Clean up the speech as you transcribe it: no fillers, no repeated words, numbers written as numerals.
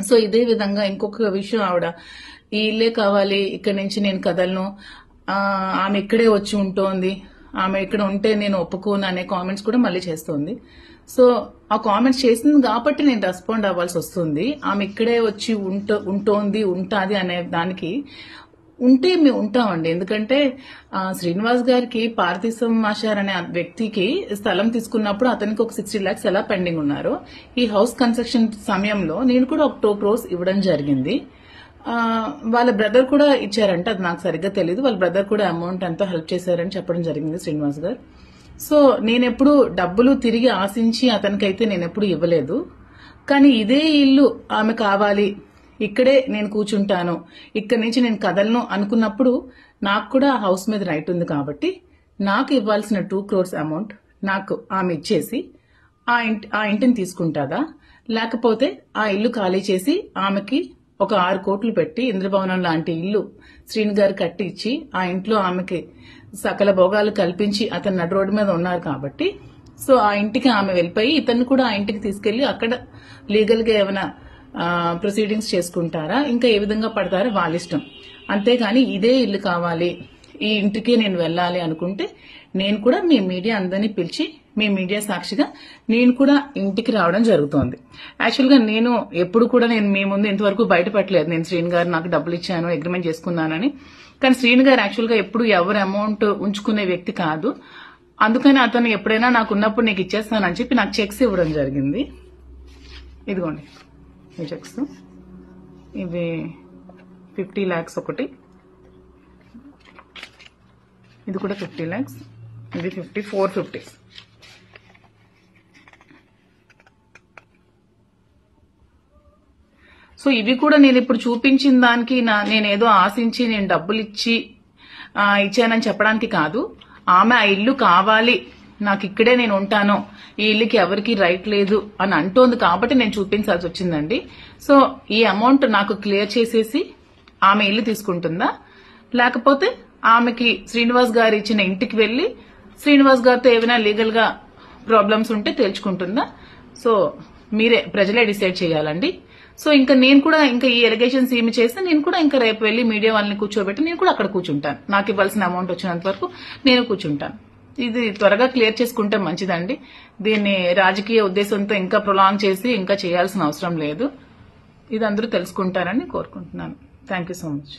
So ఇదే విధంగా ఇంకొక విషయం ఆవిడ ఈ ఇల్లే కావాలి, ఇక్కడి నుంచి నేను కదలను, ఆమె ఇక్కడే వచ్చి ఉంటోంది, ఆమె ఇక్కడ ఉంటే నేను ఒప్పుకోను అనే కామెంట్స్ కూడా మళ్ళీ చేస్తుంది. సో ఆ కామెంట్స్ చేసింది కాబట్టి నేను రెస్పాండ్ అవ్వాల్సి వస్తుంది. ఆమె ఇక్కడే వచ్చి ఉంటాది అనే దానికి ఉంటే మేము ఉంటామండి. ఎందుకంటే శ్రీనివాస్ గారికి పార్థిసం మాస్టర్ అనే వ్యక్తికి స్థలం తీసుకున్నప్పుడు అతనికి ఒక 60 lakhs ఎలా పెండింగ్ ఉన్నారు. ఈ హౌస్ కన్స్ట్రక్షన్ సమయంలో నేను కూడా ఒక 2 crores ఇవ్వడం జరిగింది. వాళ్ళ బ్రదర్ కూడా ఇచ్చారంట, అది నాకు సరిగ్గా తెలియదు. వాళ్ళ బ్రదర్ కూడా అమౌంట్ ఎంతో హెల్ప్ చేశారని చెప్పడం జరిగింది శ్రీనివాస్ గారు. సో నేనెప్పుడు డబ్బులు తిరిగి ఆశించి అతనికైతే నేనెప్పుడు ఇవ్వలేదు. కానీ ఇదే ఇల్లు ఆమె కావాలి, ఇక్కడే నేను కూర్చుంటాను, ఇక్కడి నుంచి నేను కదలను అనుకున్నప్పుడు నాకు కూడా హౌస్ మీద రైట్ ఉంది కాబట్టి నాకు ఇవ్వాల్సిన 2 crores అమౌంట్ నాకు ఆమె ఇచ్చేసి ఆ ఇంటిని తీసుకుంటాదా, లేకపోతే ఆ ఇల్లు ఖాళీ చేసి ఆమెకి ఒక 6 కోట్లు పెట్టి ఇంద్రభవనం లాంటి ఇల్లు శ్రీని గారు కట్టి ఇచ్చి ఆ ఇంట్లో ఆమెకి సకల భోగాలు కల్పించి అతను నడు రోడ్డు మీద ఉన్నారు కాబట్టి సో ఆ ఇంటికి ఆమె వెళ్ళిపోయి ఇతన్ని కూడా ఆ ఇంటికి తీసుకెళ్లి అక్కడ లీగల్ గా ఏమైనా ప్రొసీడింగ్స్ చేసుకుంటారా, ఇంకా ఏ విధంగా పడతారో వాళ్ళ ఇష్టం. అంతేగాని ఇదే ఇల్లు కావాలి, ఈ ఇంటికి నేను వెళ్ళాలి అనుకుంటే నేను కూడా మీ మీడియా అందరినీ పిలిచి మీ మీడియా సాక్షిగా నేను కూడా ఇంటికి రావడం జరుగుతోంది. యాక్చువల్ గా నేను ఎప్పుడు కూడా నేను మీ ముందు ఇంతవరకు బయటపెట్టలేదు నేను శ్రీని గారు నాకు డబ్బులు ఇచ్చాను, అగ్రిమెంట్ చేసుకున్నానని. కానీ శ్రీని గారు యాక్చువల్ గా ఎప్పుడు ఎవరు అమౌంట్ ఉంచుకునే వ్యక్తి కాదు. అందుకని అతను ఎప్పుడైనా నాకు ఉన్నప్పుడు నీకు ఇచ్చేస్తానని చెప్పి నాకు చెక్స్ ఇవ్వడం జరిగింది. ఇదిగోండి ఈ చెక్స్, ఇవి 50 lakhs ఒకటి, ఇది కూడా 50 lakhs, ఇది 450. సో ఇవి కూడా నేను ఇప్పుడు చూపించిన దానికి నేనేదో ఆశించి నేను డబ్బులు ఇచ్చానని చెప్పడానికి కాదు. ఆమె ఆ ఇల్లు కావాలి, నాకు ఇక్కడే నేను ఉంటాను, ఈ ఇల్లుకి ఎవరికి రైట్ లేదు అని అంటోంది కాబట్టి నేను చూపించాల్సి వచ్చిందండి. సో ఈ అమౌంట్ నాకు క్లియర్ చేసేసి ఆమె ఇల్లు తీసుకుంటుందా, లేకపోతే ఆమెకి శ్రీనివాస్ గారు ఇచ్చిన ఇంటికి వెళ్లి శ్రీనివాస్ గారితో ఏమైనా లీగల్ గా ప్రాబ్లమ్స్ ఉంటే తేల్చుకుంటుందా, సో మీరే ప్రజలే డిసైడ్ చేయాలండి. సో ఇంకా నేను కూడా ఇంకా ఈ ఎలిగేషన్స్ ఏమి చేస్తే నేను కూడా ఇంకా రేపు వెళ్లి మీడియా వాళ్ళని కూర్చోబెట్టి నేను కూడా అక్కడ కూర్చుంటాను. నాకు ఇవ్వాల్సిన అమౌంట్ వచ్చినంత వరకు నేను కూర్చుంటాను. ఇది త్వరగా క్లియర్ చేసుకుంటే మంచిదండి. దీన్ని రాజకీయ ఉద్దేశంతో ఇంకా ప్రొలాంగ్ చేసి ఇంకా చేయాల్సిన అవసరం లేదు. ఇది అందరూ తెలుసుకుంటారని కోరుకుంటున్నాను. Thank you so much.